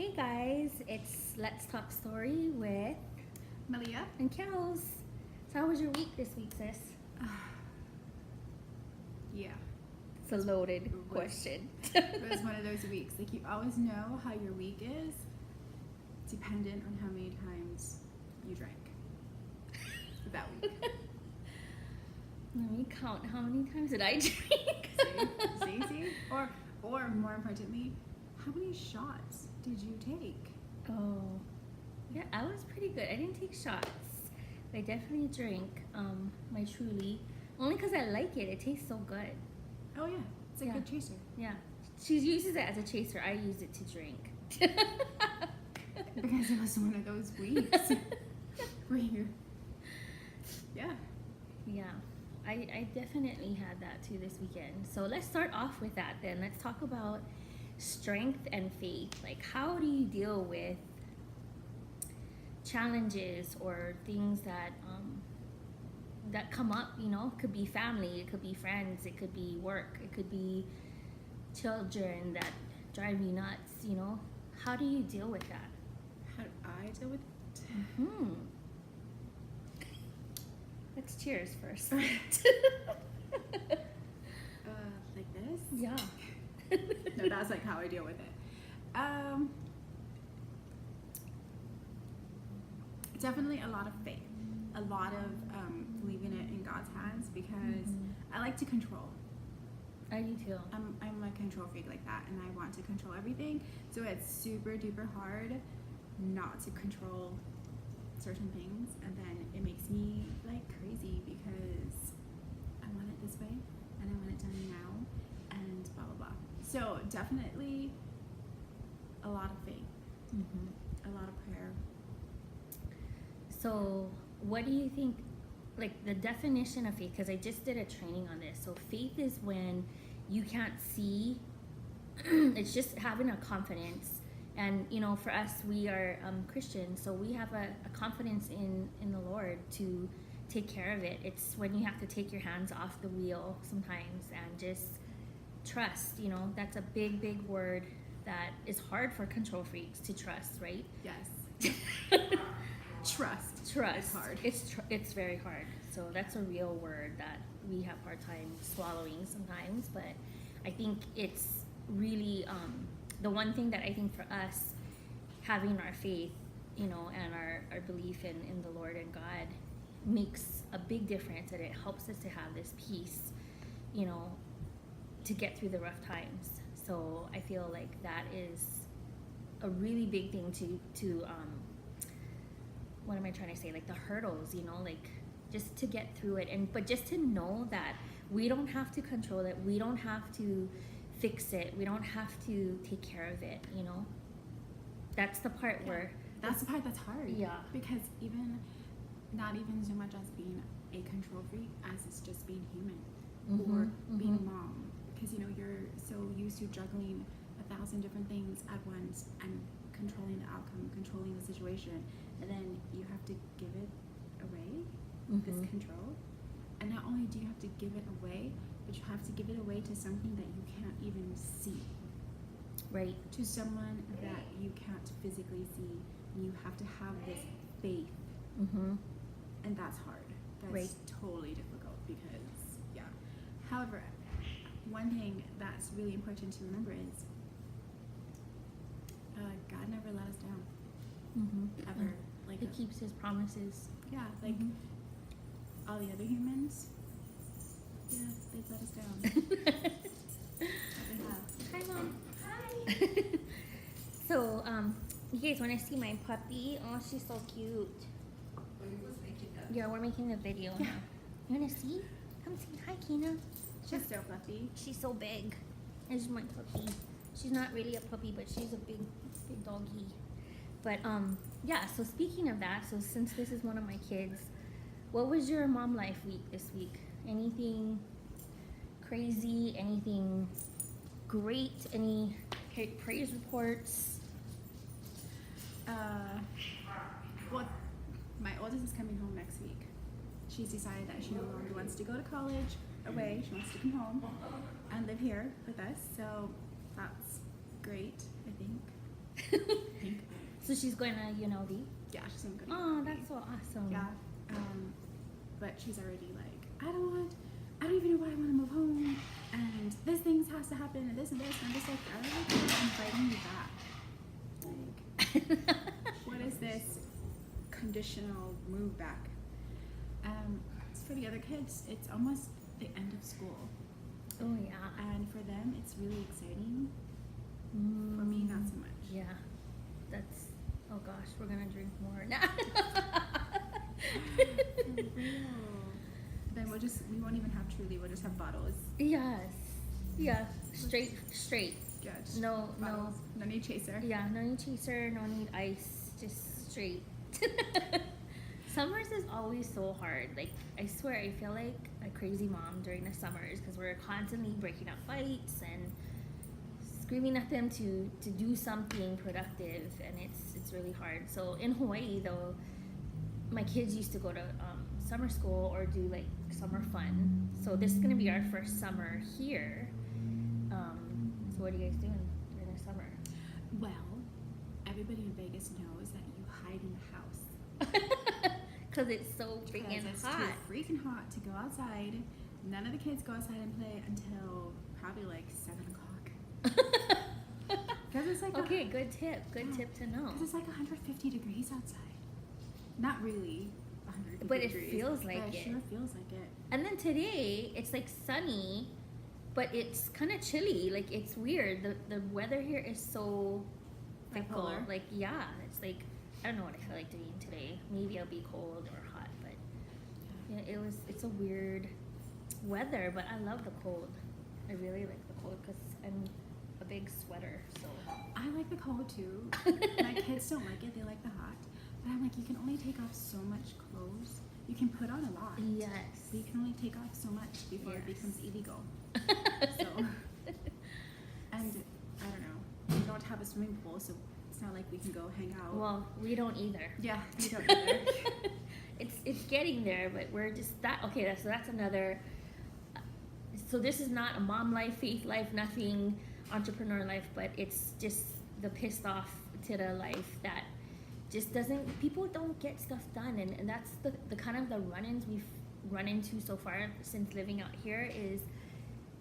Hey guys, it's Let's Talk Story with Malia? and Kels. So how was your week this week, sis? Yeah. It's a loaded It was- question. It was one of those weeks. Like, you always know how your week is dependent on how many times you drank that week. Let me count. How many times did I drink? See? Or more importantly, how many shots did you take? Oh, yeah, I was pretty good. I didn't take shots. But I definitely drank my Truly. Only because I like it. It tastes so good. Oh yeah, it's a Yeah. good chaser. Yeah. She uses it as a chaser. I use it to drink. Because it was one of those weeks where you, yeah. Yeah, I definitely had that too this weekend. So let's start off with that then. Let's talk about strength and faith. Like, how do you deal with challenges or things that that come up? You know, it could be family, it could be friends, it could be work, it could be children that drive you nuts. You know, how do you deal with that? How do I deal with it? Hmm. Let's cheers first. Like this? Yeah. No, that's like how I deal with it. Definitely a lot of faith, a lot of leaving it in God's hands because I like to control. I do too. I'm a control freak like that, and I want to control everything. So it's super duper hard not to control certain things, and then it makes me like crazy because I want it this way and I want it done now and blah blah blah. So definitely a lot of faith, a lot of prayer. So, what do you think, like the definition of faith? Because I just did a training on this. So, faith is when you can't see, it's just having a confidence. And, you know, for us, we are Christians, so we have a confidence in the Lord to take care of it. It's when you have to take your hands off the wheel sometimes and just trust, you know, that's a big, big word that is hard for control freaks to trust, right? Yes. Trust. Trust. It's hard. It's very hard. So that's a real word that we have hard time swallowing sometimes. But I think it's really the one thing that I think for us, having our faith, you know, and our belief in the Lord and God makes a big difference, and it helps us to have this peace, you know, to get through the rough times. So I feel like that is a really big thing to what am I trying to say? Like the hurdles, you know, like just to get through it, but just to know that we don't have to control it, we don't have to fix it, we don't have to take care of it, you know. That's the part where That's the part that's hard. Yeah. Because not even so much as being a control freak as it's just being human or being a mom. Because, you know, you're so used to juggling 1,000 different things at once and controlling the outcome, controlling the situation, and then you have to give it away, this control. And not only do you have to give it away, but you have to give it away to something that you can't even see. right. To someone that you can't physically see, and you have to have this faith, and that's hard. That's Right. totally difficult because, yeah. However, one thing that's really important to remember is God never let us down, ever. Like, He keeps his promises. yeah, like all the other humans, yeah, they've let us down. They have. Hi, Mom. Hi. So, you guys want to see my puppy? Oh, she's so cute. Yeah, we're making a video now. You want to see? Come see. Hi, Kina. She's so fluffy. She's so big. This is my puppy. She's not really a puppy, but she's a big doggy. But yeah. So speaking of that, so since this is one of my kids, what was your mom life week this week? Anything crazy? Anything great? Any praise reports? Well, my oldest is coming home next week. She's decided that she no longer wants to go to college away. She wants to come home and live here with us. So that's great, I think. So she's going to UNLV? Yeah, she's gonna go to Oh, UNLV. that's so awesome. Yeah. But she's already like, I don't even know why I want to move home, and this thing has to happen, and this, and I'm just like, I don't know, I'm fighting you back. Like, what is this conditional move back? For the other kids, it's almost the end of school, Oh, yeah. and for them, it's really exciting. Mm. For me, not so much. Yeah. That's, oh gosh, we're going to drink more now. For real. Then we won't even have Truly, we'll just have bottles. Yes. Yeah. Straight. Yeah, just No, bottles. No need chaser. Yeah, no need chaser, no need ice, just straight. Summers is always so hard. Like, I swear, I feel like a crazy mom during the summers because we're constantly breaking up fights and screaming at them to do something productive, and it's really hard. So in Hawaii, though, my kids used to go to summer school or do like summer fun. So this is gonna be our first summer here. So what are you guys doing during the summer? Well, everybody in Vegas knows that you hide in the house. Because it's so freaking Because it's hot. too freaking hot to go outside. None of the kids go outside and play until probably like 7 o'clock. Because it's like Okay, good tip. Good tip to know. Because it's like 150 degrees outside. Not really 150 But it degrees. feels like but it. Sure feels like it. And then today, it's like sunny, but it's kind of chilly. Like, it's weird. The weather here is so fickle. Bipolar. Like, yeah, it's like, I don't know what I feel like doing today. Maybe I'll be cold or hot, but yeah, it's a weird weather, but I love the cold. I really like the cold because I'm a big sweater, so. I like the cold too. My kids don't like it, they like the hot. But I'm like, you can only take off so much clothes. You can put on a lot. Yes. But you can only take off so much before it Yes. becomes illegal. So, and I don't know. We don't have a swimming pool, so it's not like we can go hang out. Well, we don't either. Yeah, we don't either. It's getting there, but we're just that. Okay, so that's another. So this is not a mom life, faith life, nothing, entrepreneur life, but it's just the pissed off to the life that just doesn't. People don't get stuff done, and that's the kind of the run-ins we've run into so far since living out here is,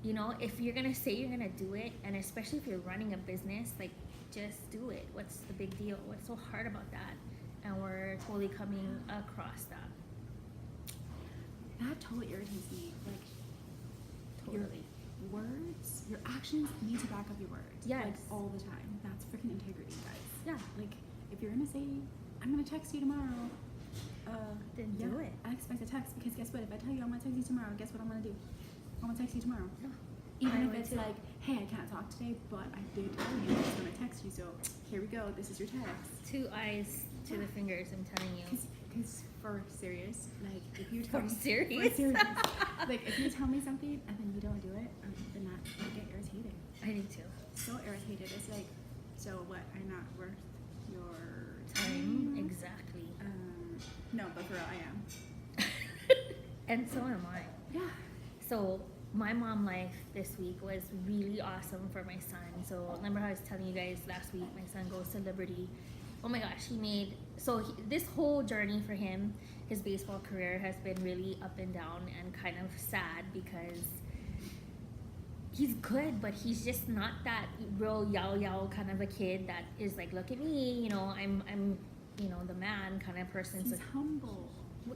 you know, if you're gonna say you're gonna do it, and especially if you're running a business, like, just do it. What's the big deal? What's so hard about that? And we're totally coming across that. That totally irritates me. Like, Totally. your words, your actions need to back up your words. Yes. Like, all the time. That's freaking integrity, guys. Yeah. Like, if you're gonna say, I'm gonna text you tomorrow, Then yeah, do it. I expect a text because guess what? If I tell you I'm gonna text you tomorrow, guess what I'm gonna do? I'm gonna text you tomorrow. Yeah. Even I if would it's too. like, hey, I can't talk today, but I did tell you I was gonna text you, so here we go. This is your text. 2 eyes to the fingers, I'm telling you. Because for serious, like if you tell For me serious? for serious, like if you tell me something and then you don't do it, then I get irritated. I do too. So irritated. It's like, so what? I'm not worth your Time, time. exactly. No, but for real, I am. And so am I. Yeah. So my mom life this week was really awesome for my son. So remember how I was telling you guys last week, my son goes to Liberty. Oh my gosh, this whole journey for him, his baseball career has been really up and down and kind of sad because he's good, but he's just not that real yao kind of a kid that is like, look at me, you know, I'm the man kind of person. He's So humble.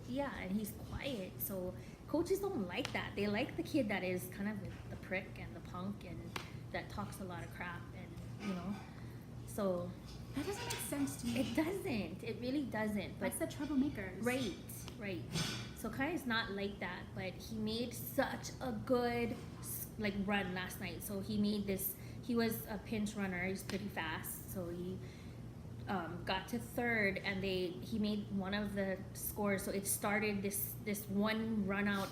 yeah, and he's quiet. So coaches don't like that. They like the kid that is kind of the prick and the punk and that talks a lot of crap, and you know. So That doesn't make sense to me. it doesn't. It really doesn't. But That's the troublemakers. right. So Kai's not like that, but he made such a good run last night. So he made this. He was a pinch runner. He's pretty fast. So he got to third, and he made one of the scores. So it started this one run out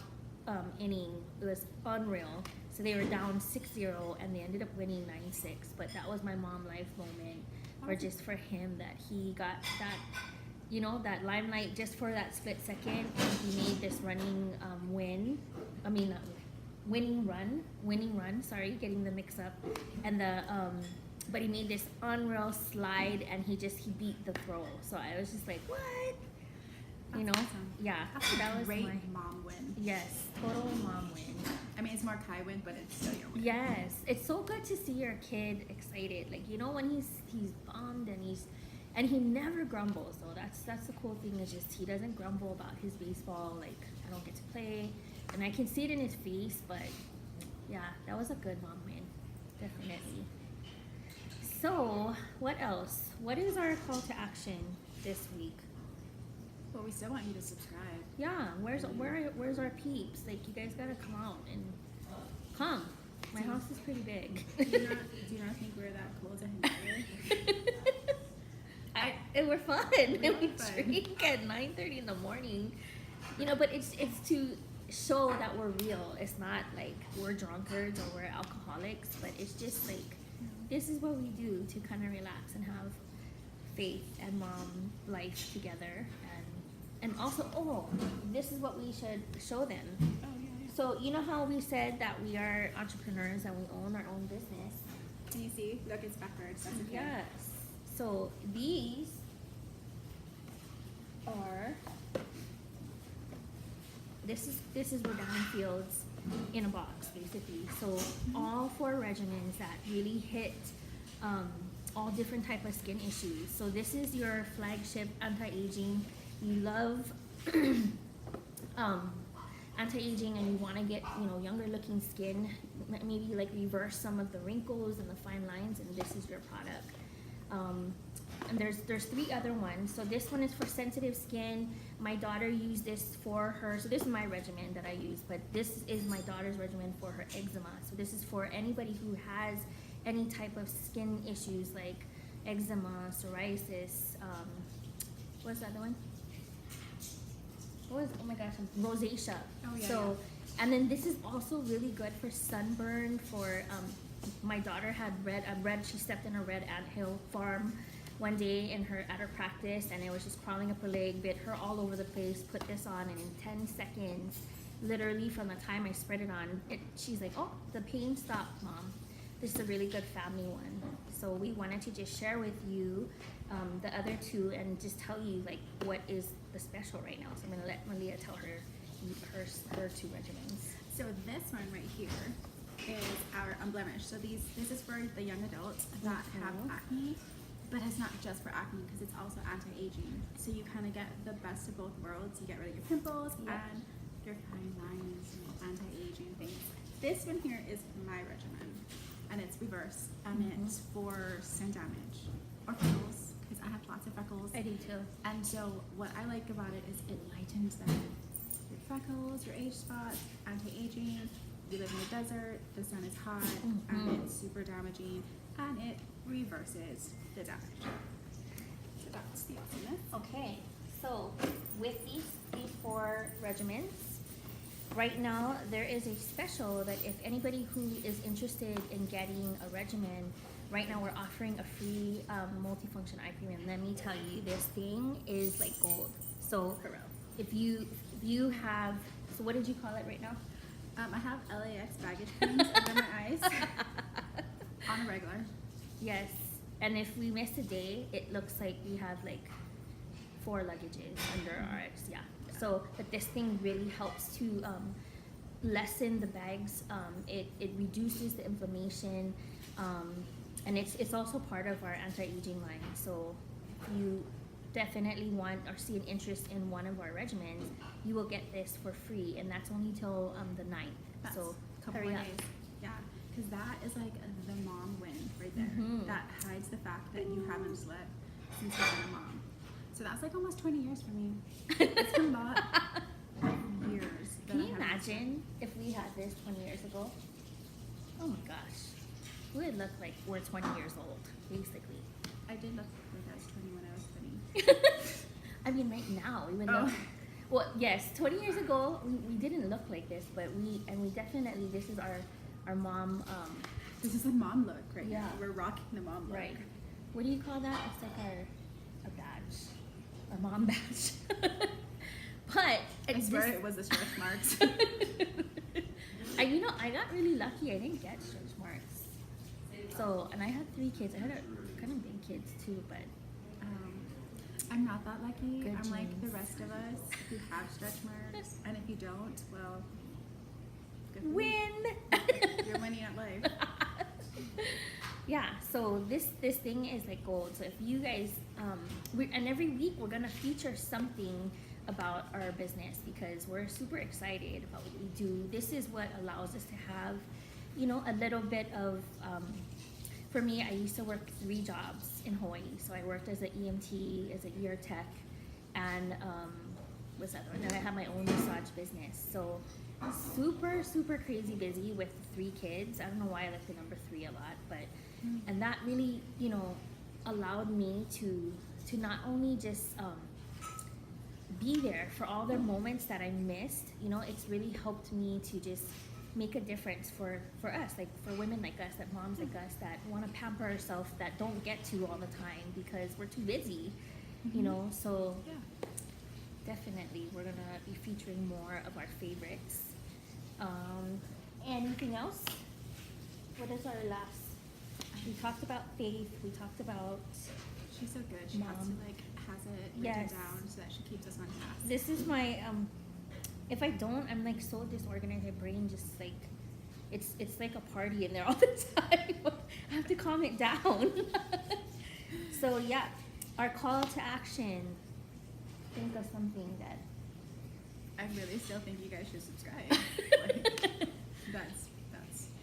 inning. It was unreal. So they were down 6-0, and they ended up winning 9-6. But that was my mom life moment, or just for him that he got that, you know, that limelight just for that split second, and he made this running winning run. Sorry, getting the mix up, and but he made this unreal slide and he beat the throw. So I was just like, what? You know? That's awesome. Yeah. That's So a that was great my mom win. yes, total mom win. I mean, it's more Kai win, but it's still your win. Yes, it's so good to see your kid excited. Like, you know, when he's bummed and he never grumbles. So that's the cool thing, is just he doesn't grumble about his baseball. Like, I don't get to play, and I can see it in his face. But yeah, that was a good mom win, definitely. So what else? What is our call to action this week? But we still want you to subscribe. Yeah, where's our peeps? Like, you guys gotta come out and come. My house is pretty big. Do you not think we're that cool to hang out with? And we're fun. We And are we fun. drink at 9:30 in the morning. You know, but it's to show that we're real. It's not like we're drunkards or we're alcoholics, but it's just like this is what we do to kind of relax and have faith and mom life together. And also, this is what we should show them. Oh, yeah. So you know how we said that we are entrepreneurs and we own our own business? Can you see? Look, it's backwards. That's okay. Yes. So these are this is Rodani Fields in a box, basically. So all 4 regimens that really hit all different type of skin issues. So this is your flagship anti-aging. You love anti-aging and you want to get, you know, younger looking skin, maybe like reverse some of the wrinkles and the fine lines, and this is your product. And there's 3 other ones. So this one is for sensitive skin. My daughter used this for her. So this is my regimen that I use, but this is my daughter's regimen for her eczema. So this is for anybody who has any type of skin issues like eczema, psoriasis, what's the other one? Oh my gosh, rosacea. Oh, yeah, So, and then this is also really good for sunburn. For my daughter had she stepped in a red anthill farm one day at her practice, and it was just crawling up her leg, bit her all over the place. Put this on, and in 10 seconds, literally from the time I spread it on, she's like, oh, the pain stopped, Mom. This is a really good family one. So we wanted to just share with you the other 2 and just tell you like what is the special right now. So I'm gonna let Malia tell her 2 regimens. So this one right here is our Unblemished. So this is for the young adults that have acne, but it's not just for acne because it's also anti-aging. So you kind of get the best of both worlds. You get rid of your pimples and your fine lines and anti-aging things. This one here is my regimen, and it's reverse, and it's for sun damage or freckles, because I have lots of freckles. I do too. And so what I like about it is it lightens them. Your freckles, your age spots, anti-aging. You live in the desert, the sun is hot, and it's super damaging, and it reverses the damage. So that's the awesomeness. Okay, so with these 4 regimens, right now there is a special that if anybody who is interested in getting a regimen, right now we're offering a free multifunction eye cream, and let me tell you, this thing is like gold. So For real. if you have, so what did you call it right now? I have LAX baggage claims under my eyes on a regular. Yes, and if we miss a day, it looks like we have like 4 luggages under our eyes. Yeah. So, but this thing really helps to lessen the bags. It reduces the inflammation, and it's also part of our anti-aging line. So, if you definitely want or see an interest in one of our regimens, you will get this for free, and that's only till the 9th. That's So a couple hurry more up. days. Yeah, because that is like the mom win right there. That hides the fact that you haven't slept since you've been a mom. So that's like almost 20 years for me. It's a lot of years. that Can I you haven't imagine if we had this 20 years ago? Oh my gosh, we would look like we're 20 years old, basically. slept. I did look like I was 20 when I was 20. I mean, right now we would Oh. look. Well, yes, 20 years ago we didn't look like this, but we definitely, this is our mom. This is the mom look right Yeah. now. We're rocking the mom look. Right. What do you call that? It's like our badge, our mom badge. But I swear it was the stretch marks. I got really lucky. I didn't get stretch marks. So, and I had 3 kids. I had a kind of big kids too, but I'm not that lucky. Good I'm like the genes. rest of us who have stretch marks, and if you don't, well, good for you. win. You're winning at life. Yeah, so this thing is like gold. So if you guys and every week we're gonna feature something about our business because we're super excited about what we do. This is what allows us to have, you know, a little bit of for me, I used to work 3 jobs in Hawaii. So I worked as an EMT, as an ear tech, and what's that one? And I had my own massage business. So super crazy busy with 3 kids. I don't know why I like the number 3 a lot, but and that really, you know, allowed me to not only just be there for all the moments that I missed. You know, it's really helped me to just make a difference for us, like for women like us, that moms like us that want to pamper ourselves, that don't get to all the time because we're too busy. You know, so Yeah. definitely we're gonna be featuring more of our favorites. Anything else? What is our last? We talked about faith. We talked about She's so good. She has to Mom. like has it written Yes. down so that she keeps us on task. this is my if I don't, I'm like so disorganized. My brain just like it's like a party in there all the time. I have to calm it down. So yeah, our call to action. Think of something that I really still think you guys should subscribe. Like,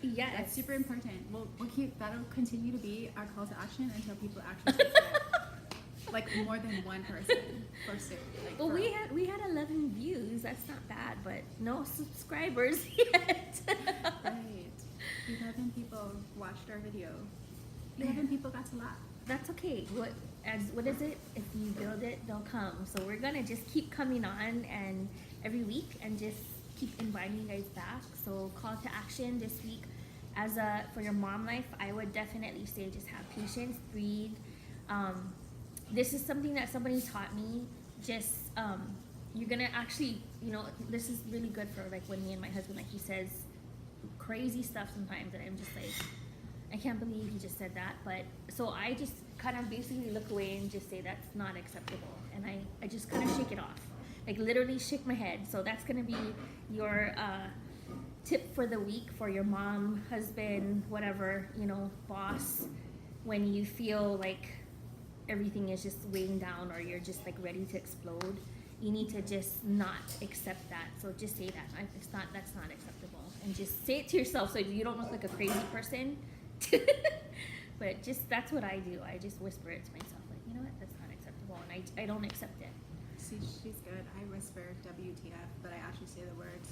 yes. that's super important. We'll keep that'll continue to be our call to action until people actually subscribe. Like more than one person for certain. Like Well, for- we had 11 views. That's not bad, but no subscribers yet. right. 11 people watched our video. 11 people got to laugh. That's okay. What is it? If you build it, they'll come. So we're gonna just keep coming on and every week and just keep inviting you guys back. So call to action this week. For your mom life, I would definitely say just have patience, breathe. This is something that somebody taught me. Just you're gonna actually, you know, this is really good for like when me and my husband, like he says crazy stuff sometimes, and I'm just like, I can't believe he just said that. But so I just kind of basically look away and just say that's not acceptable, and I just kind of shake it off, like literally shake my head. So that's gonna be your tip for the week for your mom, husband, whatever, you know, boss, when you feel like everything is just weighing down or you're just like ready to explode. You need to just not accept that. So just say that that's not acceptable, and just say it to yourself so you don't look like a crazy person. But just that's what I do. I just whisper it to myself, like, you know what, that's not acceptable, and I don't accept it. See, she's good. I whisper WTF, but I actually say the words.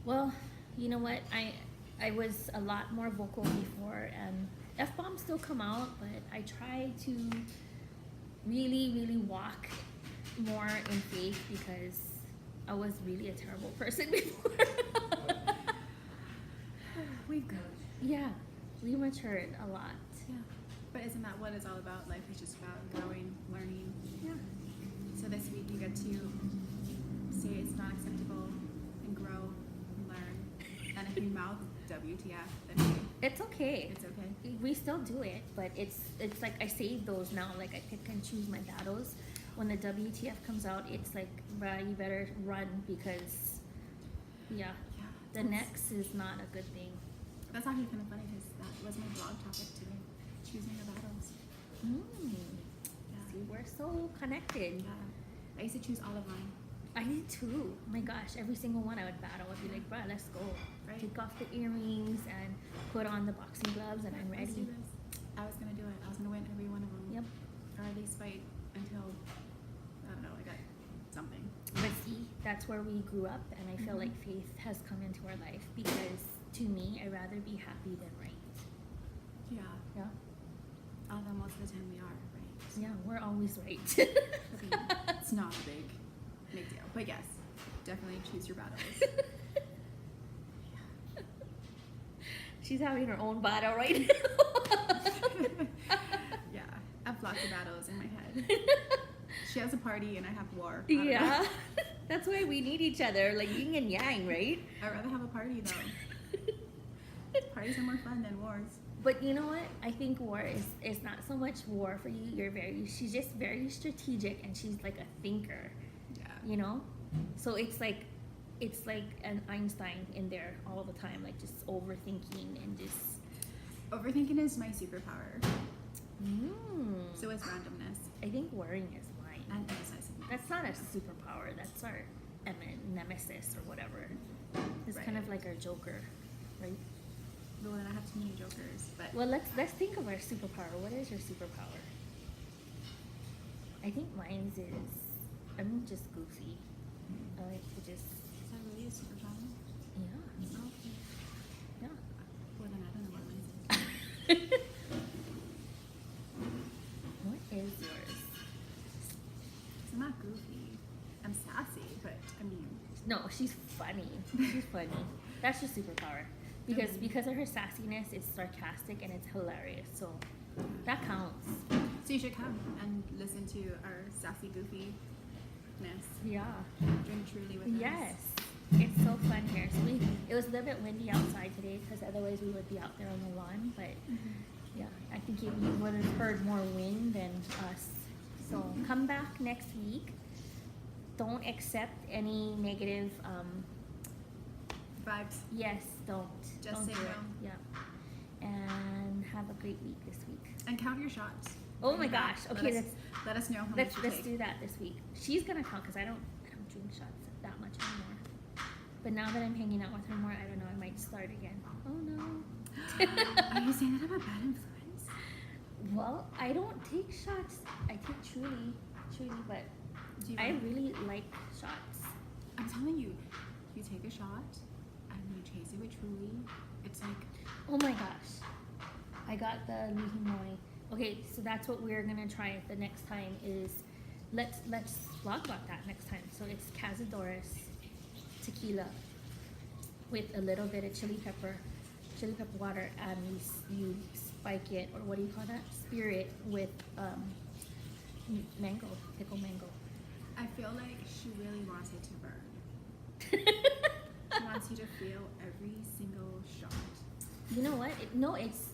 Well, you know what, I was a lot more vocal before, and F-bombs still come out, but I try to really walk more in faith because I was really a terrible person before. We've grown. Yeah, we matured a lot. Yeah. But isn't that what it's all about? Life is just about growing, learning. Yeah. So this week you get to say it's not acceptable and grow and learn. And if you mouth WTF, then It's okay. it's okay. We still do it, but it's like I save those now. Like I pick and choose my battles. When the WTF comes out, it's like, bruh, you better run because, yeah, Yeah. the next is not a good thing. That's actually kind of funny because that was my blog topic today. Choosing your battles. Yeah. See, we're so connected. Yeah. I used to choose all of mine. I did too. Oh my gosh, every single one I would battle. I'd be like, bruh, let's go. Right. Take off the earrings and put on the boxing gloves, and I'm Let's do ready. this. I was gonna do it. I was gonna win every one of them. Yep. Or at least fight until I don't know. I got something. But see, that's where we grew up, and I feel Mhm. like faith has come into our life because to me, I'd rather be happy than right. Yeah. Yeah. Although most of the time we are right. Yeah, we're always right. I mean, it's not a big deal. But yes, definitely choose your battles. She's having her own battle right now. Yeah, I have lots of battles in my head. She has a party and I have war. I don't know. Yeah. That's why we need each other, like yin and yang, right? I'd rather have a party though. Parties are more fun than wars. But you know what? I think war is not so much war for you. She's just very strategic, and she's like a thinker. Yeah. You know, so it's like an Einstein in there all the time, like just overthinking and just. Overthinking is my superpower. So is So randomness I think worrying is mine. and indecisiveness. That's not a superpower. That's our nemesis or whatever. It's kind Right. of like our Joker, right? Well, then I have too many jokers, but Well, let's think of our superpower. What is your superpower? I think mine's is I'm just goofy. I like to just is that really a superpower? yeah Okay. yeah. Well, then I don't know what mine is. What is yours? I'm not goofy. I'm sassy, but I mean, No, she's funny. She's funny. That's your superpower. Because of her sassiness, it's sarcastic and it's hilarious. So that counts. so you should come and listen to our sassy goofiness. Yeah. Drink truly with us. Yes. It's so fun here. So it was a little bit windy outside today because otherwise we would be out there on the lawn. But yeah, I think you would have heard more wind than us. So come back next week. Don't accept any negative. Vibes. Yes, don't. Just don't say do no. it. Yeah. And have a great week this week. And count your shots. Oh Bring my it back. gosh. Okay, let us know how let's much you let's take. do that this week. She's gonna count because I don't drink shots that much anymore. But now that I'm hanging out with her more, I don't know. I might start again. Oh no. Are you saying that I'm a bad influence? Well, I don't take shots. I take truly, but Do you I want- really like shots. I'm telling you, you take a shot and you chase it with Truly. It's like Oh my gosh. I got the Lihimoy. Okay, so that's what we're gonna try the next time is let's vlog about that next time. So it's Cazadores tequila with a little bit of chili pepper water, and you spike it, or what do you call that? Spear it with mango, pickled mango. I feel like she really wants it to burn. She wants you to feel every single shot. You know what?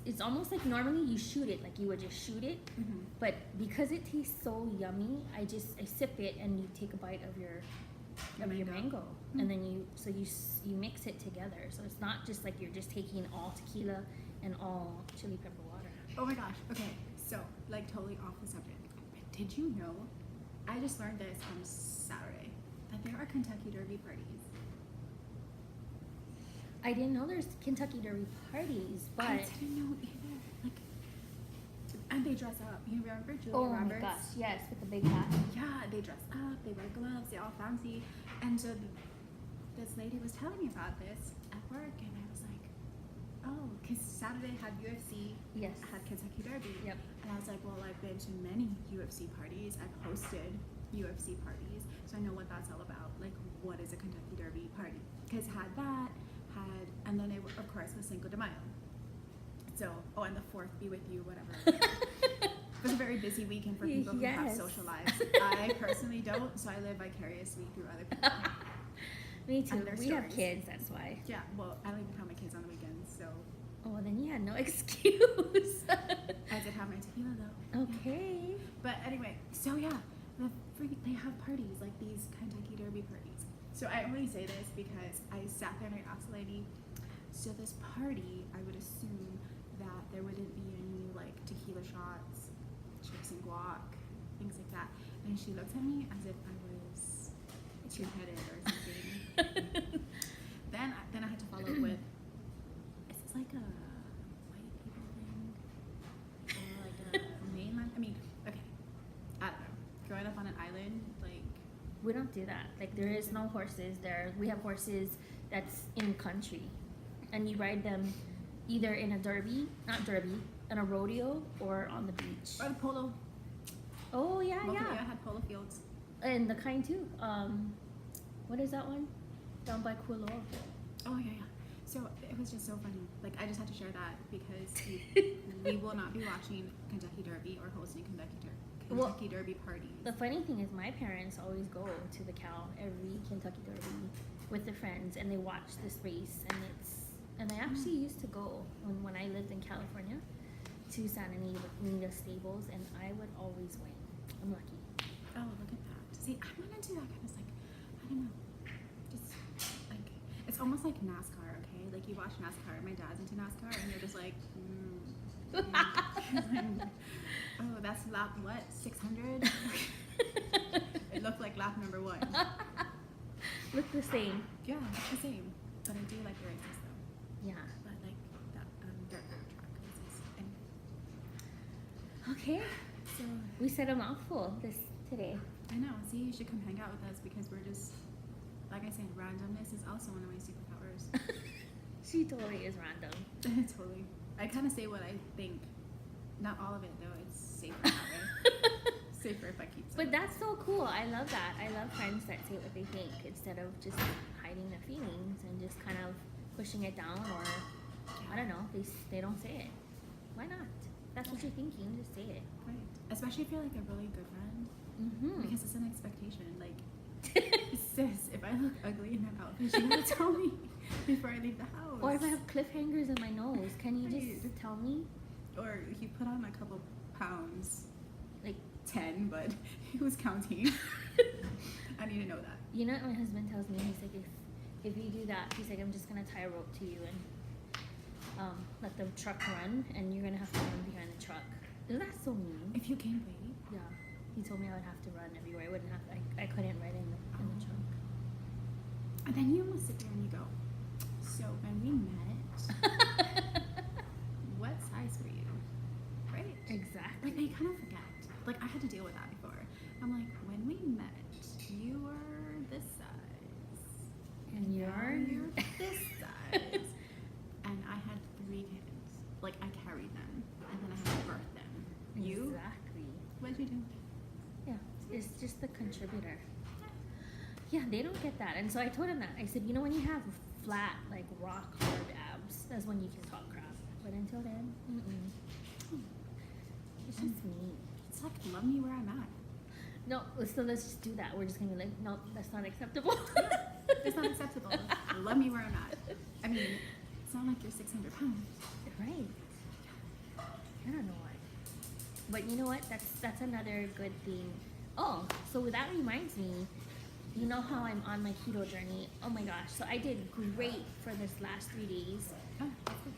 It's almost like normally you shoot it, like you would just shoot it, but because it tastes so yummy, I sip it and you take a bite of your mango, and then you mix it together. So it's not just like you're just taking all tequila and all chili pepper water. Oh my gosh. Okay, so like totally off the subject. Did you know? I just learned this on Saturday that there are Kentucky Derby parties. I didn't know there's Kentucky Derby parties, but I didn't know either. Like, and they dress up. You remember Julia oh Roberts? my gosh, yes, with the big hat. Yeah, they dress up. They wear gloves. They're all fancy. And so this lady was telling me about this at work, and I was like, oh, because Saturday had UFC. Yes. Had Kentucky Derby. Yep. And I was like, well, I've been to many UFC parties. I've hosted UFC parties, so I know what that's all about. Like, what is a Kentucky Derby party? Because and then it, of course, was Cinco de Mayo. So, and the 4th be with you, whatever. It was a very busy weekend for people who have Yes. social lives. I personally don't, so I live vicariously through other people. Me too. And their We have stories. kids, that's why. Yeah, well, I don't even have my kids on the weekends, so Oh, well, then you had no excuse. I did have my tequila though. Okay. But anyway, so yeah, they have parties, like these Kentucky Derby parties. So I only say this because I sat there and I asked the lady, so this party, I would assume that there wouldn't be any like tequila shots, chips and guac, things like that. And she looked at me as if I was two-headed or something. Then I had to follow up with, is this like a white people thing? Or like a mainland? I mean, okay, I don't know. Growing up on an island, like, We don't do that. Like, there is no horses there. We have horses that's in country, and you ride them either in a in a rodeo, or on the beach. or the polo. Oh yeah, Mokulia yeah. had polo fields. And the kind too. What is that one? Down by Kulo. Oh yeah, yeah. So it was just so funny. Like, I just had to share that because we will not be watching Kentucky Derby or hosting Kentucky Derby parties. The funny thing is, my parents always go to the Cal every Kentucky Derby with their friends, and they watch this race, And I actually used to go when I lived in California to Santa Anita Stables, and I would always win. I'm lucky. Oh, look at that. See, I'm not into that kind of like, I don't know. Just like, it's almost like NASCAR, okay? Like you watch NASCAR, my dad's into NASCAR, and you're just like, oh, that's lap what? 600? It looked like lap number 1. Look the same. Yeah, it's the same. But I do like the races though. Yeah. But like that dirt road track races. Anyway. Okay. So We said a mouthful today. I know. See, you should come hang out with us because we're just, like I said, randomness is also one of my superpowers. She totally is random. Totally. I kind of say what I think. Not all of it though. It's safer that way. Safer if I keep. But that's so cool. I love that. I love friends that say what they think instead of just hiding their feelings and just kind of pushing it down, or I don't know, they don't say it. Why not? That's what you're thinking. Just say it. Right. Especially if you're like a really good friend, Mm-hmm. because it's an expectation. Like, sis, if I look ugly in that outfit, you gotta tell me before I leave the house. Or if I have cliffhangers in my nose, can you Right. just tell me? Or he put on a couple pounds, Like, 10, but he was counting. I need to know that. you know what my husband tells me? He's like, if you do that, he's like, I'm just gonna tie a rope to you and let the truck run, and you're gonna have to run behind the truck. Isn't that so mean? If you gain weight. Yeah. He told me I would have to run everywhere. I wouldn't have. I couldn't ride in the truck. And then you almost sit there and you go, so when we met, what size were you? Right? Exactly. Like, I kind of forget. Like, I had to deal with that before. I'm like, when we met, you were this size. And Now you're this size. And I had 3 kids. Like, I carried them. And then I had to birth them. You? Exactly. What did you do? Yeah. It's just the contributor. Yeah, they don't get that. And so I told him that. I said, you know, when you have flat, like rock hard abs, that's when you can talk crap. But until then, it's just me. It's like, love me where I'm at. No, so let's just do that. We're just gonna be like, no, that's not acceptable. It's not acceptable. Love me where I'm at. I mean, it's not like you're 600 pounds. Right. I don't know why. But you know what? That's another good thing. Oh, so that reminds me, you know how I'm on my keto journey? Oh my gosh. So I did great for this last 3 days. Oh, that's good.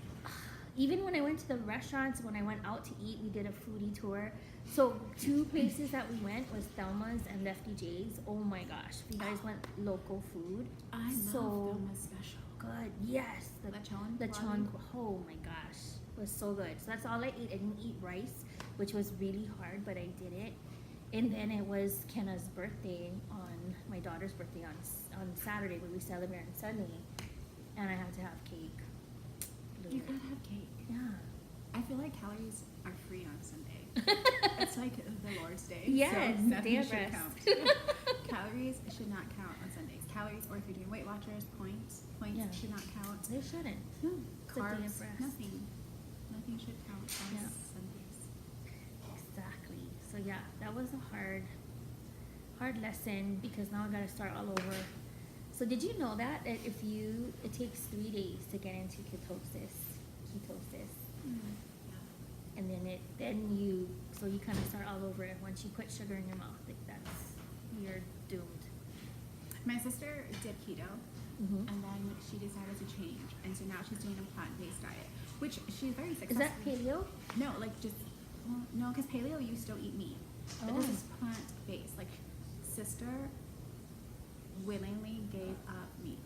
Even when I went to the restaurants, when I went out to eat, we did a foodie tour. So 2 places that we went was Thelma's and Lefty J's. Oh my gosh. If you guys want local food, I so love Thelma's special. good. Yes. Lechon? Lechon. Oh my gosh. It was so good. So that's all I ate. I didn't eat rice, which was really hard, but I did it. And then it was Kenna's birthday my daughter's birthday on Saturday, but we celebrate on Sunday. And I had to have cake. You gotta have cake. Yeah. I feel like calories are free on Sunday. It's like the Lord's Day. Yes, so nothing day of should rest. count. Calories should not count on Sundays. Calories, or if you're doing Weight Watchers, points Yeah. should not count. They shouldn't. No, It's a day of carbs, rest. nothing should count on Yeah. Sundays. Exactly. So yeah, that was a hard lesson because now I gotta start all over. So did you know that it takes 3 days to get into ketosis, Yeah. and then you kind of start all over once you put sugar in your mouth. Like you're doomed. My sister did keto, Mm-hmm. and then she decided to change, and so now she's doing a plant-based diet, which she's very Is successful. that paleo? No, like just no, because paleo you still eat meat, but this Oh. is plant-based. Like, sister willingly gave up meat,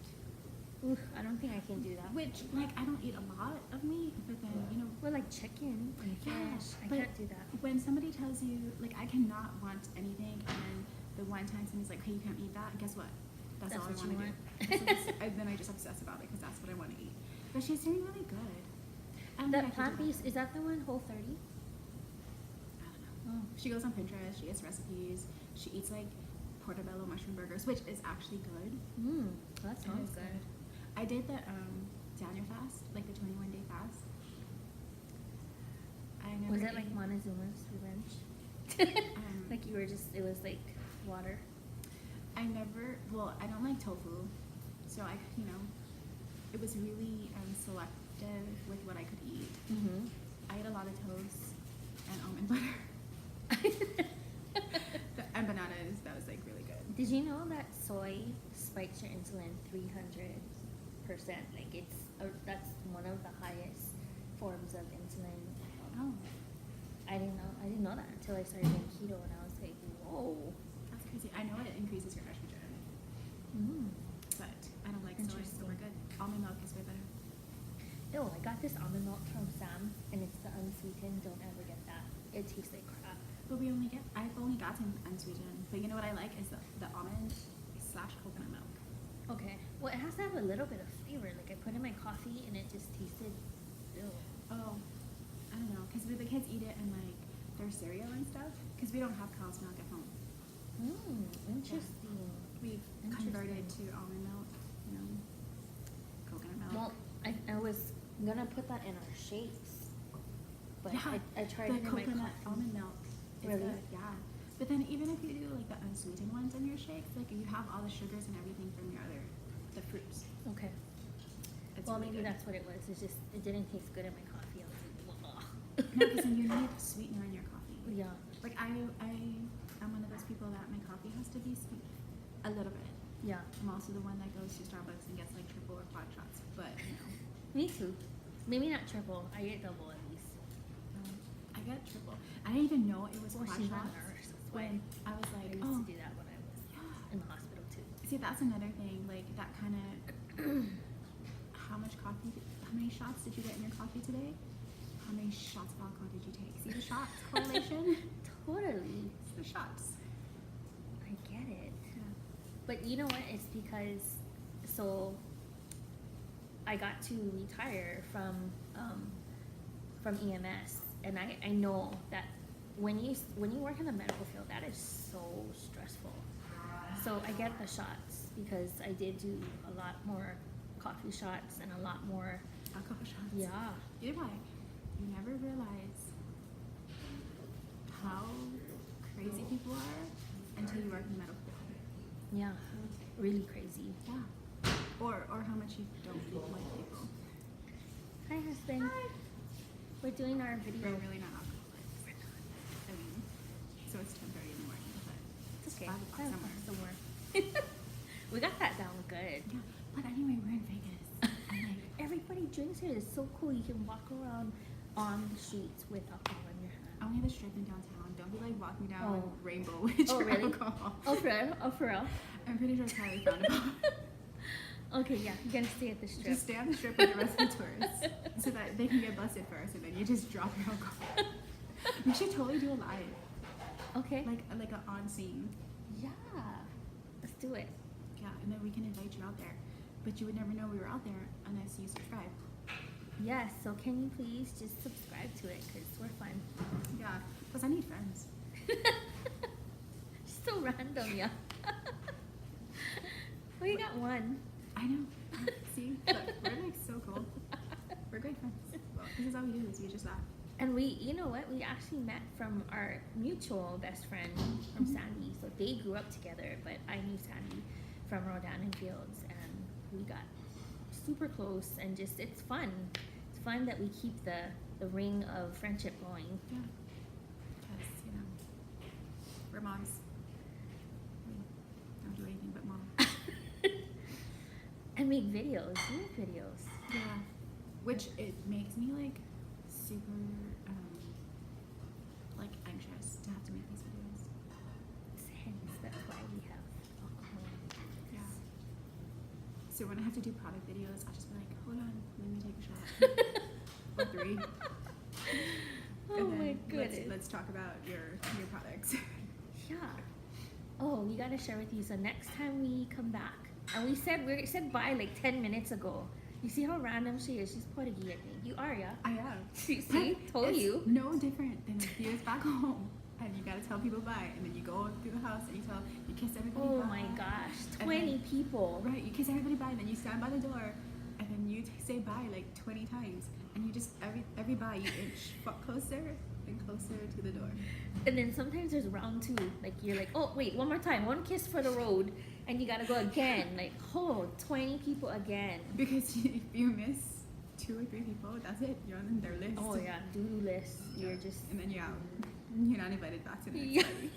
Oof, I don't think I can do that. which like I don't eat a lot of meat, but then Well, like chicken and Yeah, fish. I but can't do that. when somebody tells you like I cannot want anything, and then the one time somebody's like, hey, you can't eat that, guess what? That's all I That's what want to you do. Then I just obsess about it because that's what I want to eat. But she's doing really good. And then I The could do plant-based, is that the one, Whole30? I don't know. Oh. She goes on Pinterest, she gets recipes, she eats like portobello mushroom burgers, which is actually good. That It sounds is good. I did the Daniel fast, like the 21-day fast. I never Was it ate- like Montezuma's Revenge? Like you were just, it was like water. I don't like tofu, so I it was really selective with what I could eat. Mm-hmm. I ate a lot of toast and almond butter and bananas. That was like really good. Did you know that soy spikes your insulin 300%? Like that's one of the highest forms of insulin. Oh, I didn't know that until I started doing keto, and I was like, whoa. that's crazy. I know it increases your estrogen, Mm. but I don't like soy, so Interesting. we're good. Almond milk is way better. Ew, I got this almond milk from Sam, and it's the unsweetened. Don't ever get that. It tastes like crap. But I've only gotten unsweetened. But you know what I like is the almond / coconut milk. Okay. Well, it has to have a little bit of flavor. Like I put in my coffee, and it just tasted. Ew. Oh, I don't know, because the kids eat it in like their cereal and stuff. Because we don't have cow's milk at home. Interesting. We've converted to almond milk, coconut milk. Well, I was gonna put that in our shakes, but yeah, I tried the it in my coconut coffee. almond milk. Is Really? good, yeah. But then even if you do like the unsweetened ones in your shakes, like you have all the sugars and everything from the fruits. Okay. It's Well, really maybe good. that's what it was. It's just it didn't taste good in my coffee. I was like, ugh. No, because then you need sweetener in your coffee. Yeah. Like I'm one of those people that my coffee has to be sweet, a little bit. Yeah. I'm also the one that goes to Starbucks and gets like triple or quad shots, but Me too. Maybe not triple. I get double at least. I get triple. I didn't even know it was Well, quad she's a shots nurse. That's why. when I was I like, used oh, to do that when I was yeah. in the hospital too. See, that's another thing. Like that kind of. How many shots did you get in your coffee today? How many shots of alcohol did you take? See the shots correlation? Totally. It's the shots. I get it. Yeah. But you know what? It's because I got to retire from EMS, and I know that when you work in the medical field, that is so stressful. So I get the shots because I did do a lot more coffee shots and a lot more. Alcohol shots. Yeah. Either way, you never realize how crazy people are until you work in the medical field. Yeah. Really crazy. Yeah. Or how much you don't like people. Hi, husband. Hi. We're doing our video. We're really not alcoholics. I mean, so it's 10:30 in the morning, but It's okay. 5 o'clock 5 somewhere. o'clock somewhere. We got that down good. Yeah. But anyway, we're in Vegas. And like, Everybody drinks here. It's so cool. You can walk around on the streets with alcohol in your hand. only the strip in downtown. Don't be like walking down Oh. Rainbow with Oh, your really? alcohol. Oh, for real? Oh, for real? I'm pretty sure it's highly frowned upon. Okay, yeah. You gotta stay at the strip. Just stay on the strip with the rest of the tourists so that they can get busted first, and then you just drop your alcohol. We should totally do a live, Okay. like an on scene. Yeah. Let's do it. Yeah, and then we can invite you out there. But you would never know we were out there unless you subscribe. Yes. So can you please just subscribe to it? Because we're fun. Yeah, plus I need friends. So random, yeah. We got one. I know. See, look, we're like so cool. We're great friends. Well, this is all we do is we just laugh. And you know what? We actually met from our mutual best friend from Sandy. So they grew up together, but I knew Sandy from Rodan and Fields, and we got super close. And just it's fun. It's fun that we keep the ring of friendship going. Yeah. Because, we're moms. We don't do anything but mom. And make videos. You make videos. Yeah. Which it makes me like super like anxious to have to make these videos. Hence, that's why we have alcohol. Yeah. So when I have to do product videos, I'll just be like, hold on, let me take a shot. Or 3. Oh And my then goodness. Let's talk about your products. Yeah. Oh, we gotta share with you. So next time we come back, and we said bye like 10 minutes ago. You see how random she is? She's Portuguese, I think. You are, yeah? I am. See, But told it's you. no different than if you're back home and you gotta tell people bye, and then you go through the house and you kiss everybody Oh bye. my gosh, And 20 then- people. Right, you kiss everybody bye, and then you stand by the door, and then you say bye like 20 times, and you just every bye you inch closer and closer to the door. And then sometimes there's round two. Like you're like, oh wait, one more time, one kiss for the road, and you gotta go again. Like, oh, 20 people again. Because if you miss 2 or 3 people, that's it. You're on their list. Oh yeah, do list. You're just And then you're out. You're not invited back to the next yeah. party.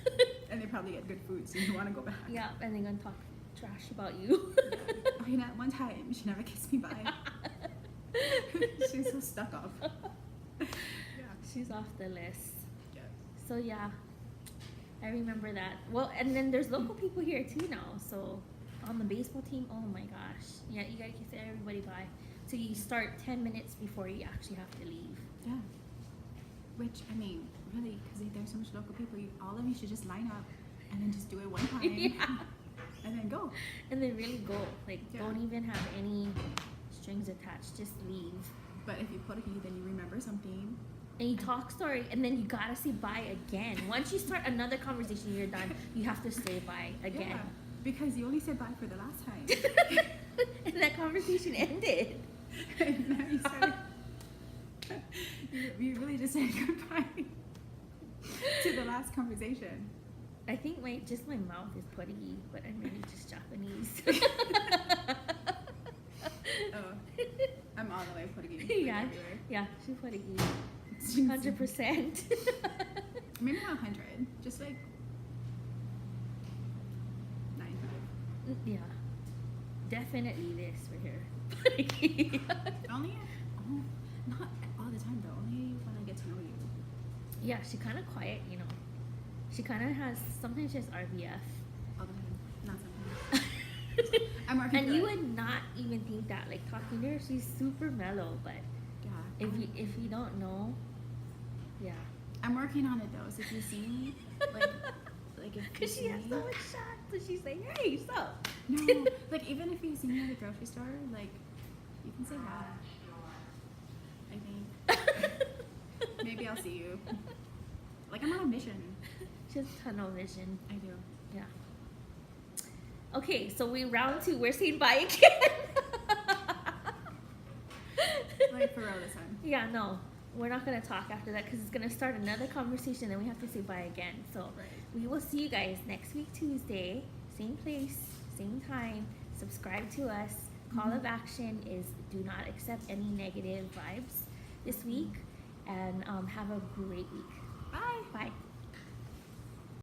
And they probably get good food, so you want to go back. Yeah, and they're gonna talk trash about you. Oh, you know, one time she never kissed me bye. She's so stuck up. Yeah. She's off the list. Yeah. So yeah, I remember that. Well, and then there's local people here too now. So on the baseball team, oh my gosh, yeah, you gotta kiss everybody bye. So you start 10 minutes before you actually have to leave. Yeah. Which, I mean, really, because there's so much local people, all of you should just line up and then just do it one time. Yeah. And then go. And then really go. Like, Yeah. don't even have any strings attached. Just leave. But if you put it, then you remember something. And you talk story, and then you gotta say bye again. Once you start another conversation, you're done. You have to say bye again. Yeah, because you only said bye for the last time. And that conversation ended. And now you started. You really just said goodbye to the last conversation. I think my mouth is putty, but I'm really just Japanese. Oh, I'm all the way putting it Yeah, everywhere. yeah, she's putty. 100%. Maybe not 100, just like 95. Yeah, definitely this right here. Only, not all the time though. Only when I get to know you. Yeah, she kind of quiet, you know. She kind of has, sometimes she has RBF. All the time, not sometimes. I'm working And through you it. would not even think that, like talking to her, she's super mellow, but Yeah. if you don't know, yeah. I'm working on it though. So if you see me, like if you Because she see has me, so much shots, so she's like, hey, sup? no, like even if you see me at the grocery store, like you can say hi. I think maybe I'll see you. Like I'm on a mission. She has tunnel vision. I do. Yeah. Okay, so round 2, we're saying bye again. Like for real this time. Yeah, no, we're not gonna talk after that because it's gonna start another conversation, and we have to say bye again. So Right. we will see you guys next week Tuesday, same place, same time. Subscribe to us. Call of action is do not accept any negative vibes this week, and have a great week. Bye. Bye.